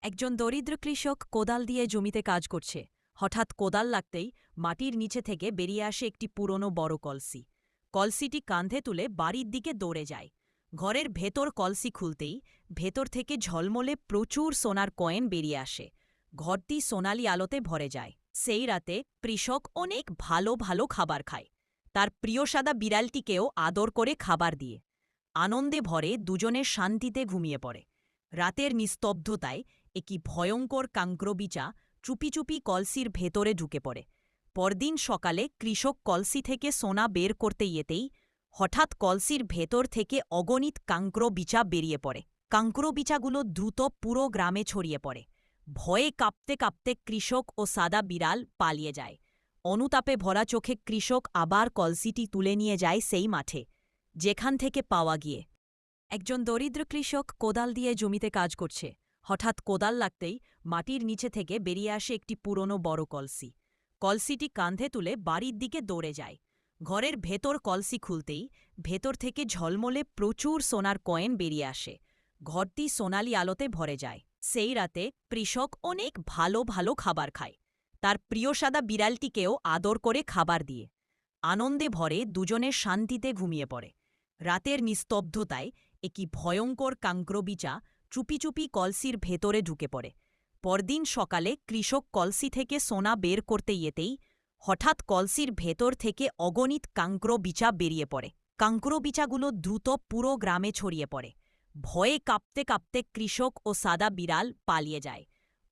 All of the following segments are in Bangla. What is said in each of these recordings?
একজন দরিদ্র কৃষক কোদাল দিয়ে জমিতে কাজ করছে। হঠাৎ কোদাল লাগতেই মাটির নিচে থেকে বেরিয়ে আসে একটি পুরনো বড় কলসি। কলসিটি কাঁধে তুলে বাড়ির দিকে দৌড়ে যায়। ঘরের ভেতর কলসি খুলতেই ভেতর থেকে ঝলমলে প্রচুর সোনার কয়েন বেরিয়ে আসে। ঘরটি সোনালি আলোতে ভরে যায়। সেই রাতে কৃষক অনেক ভালো ভালো খাবার খায়। তার প্রিয় সাদা বিড়ালটিকেও আদর করে খাবার দিয়ে আনন্দে ভরে দুজনে শান্তিতে ঘুমিয়ে পড়ে। রাতের নিস্তব্ধতায় একটি ভয়ঙ্কর কাঙ্ক্রবিচা চুপি চুপি কলসির ভেতরে ঢুকে পড়ে। পরদিন সকালে কৃষক কলসি থেকে সোনা বের করতে যেতেই হঠাৎ কলসির ভেতর থেকে অগণিত কাঙ্ক্রবিচা বেরিয়ে পড়ে। কাঙ্ক্রবিচাগুলো দ্রুত পুরো গ্রামে ছড়িয়ে পড়ে। ভয়ে কাঁপতে কাঁপতে কৃষক ও সাদা বিড়াল পালিয়ে যায়। অনুতাপে ভরা চোখে কৃষক আবার কলসিটি তুলে নিয়ে যায় সেই মাঠে যেখান থেকে পাওয়া গিয়ে। একজন দরিদ্র কৃষক কোদাল দিয়ে জমিতে কাজ করছে। হঠাৎ কোদাল লাগতেই মাটির নিচে থেকে বেরিয়ে আসে একটি পুরনো বড় কলসি। কলসিটি কাঁধে তুলে বাড়ির দিকে দৌড়ে যায়। ঘরের ভেতর কলসি খুলতেই ভেতর থেকে ঝলমলে প্রচুর সোনার কয়েন বেরিয়ে আসে। ঘরটি সোনালি আলোতে ভরে যায়। সেই রাতে কৃষক অনেক ভালো ভালো খাবার খায়। তার প্রিয় সাদা বিড়ালটিকেও আদর করে খাবার দিয়ে আনন্দে ভরে দুজনে শান্তিতে ঘুমিয়ে পড়ে। রাতের নিস্তব্ধতায় একটি ভয়ঙ্কর কাঙ্ক্রবিচা চুপি চুপি কলসির ভেতরে ঢুকে পড়ে। পরদিন সকালে কৃষক কলসি থেকে সোনা বের করতে যেতেই হঠাৎ কলসির ভেতর থেকে অগণিত কাঙ্ক্রবিচা বেরিয়ে পড়ে। কাঙ্ক্রবিচাগুলো দ্রুত পুরো গ্রামে ছড়িয়ে পড়ে। ভয়ে কাঁপতে কাঁপতে কৃষক ও সাদা বিড়াল পালিয়ে যায়।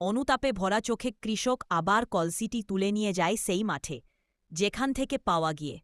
অনুতাপে ভরা চোখে কৃষক আবার কলসিটি তুলে নিয়ে যায় সেই মাঠে যেখান থেকে পাওয়া গিয়ে।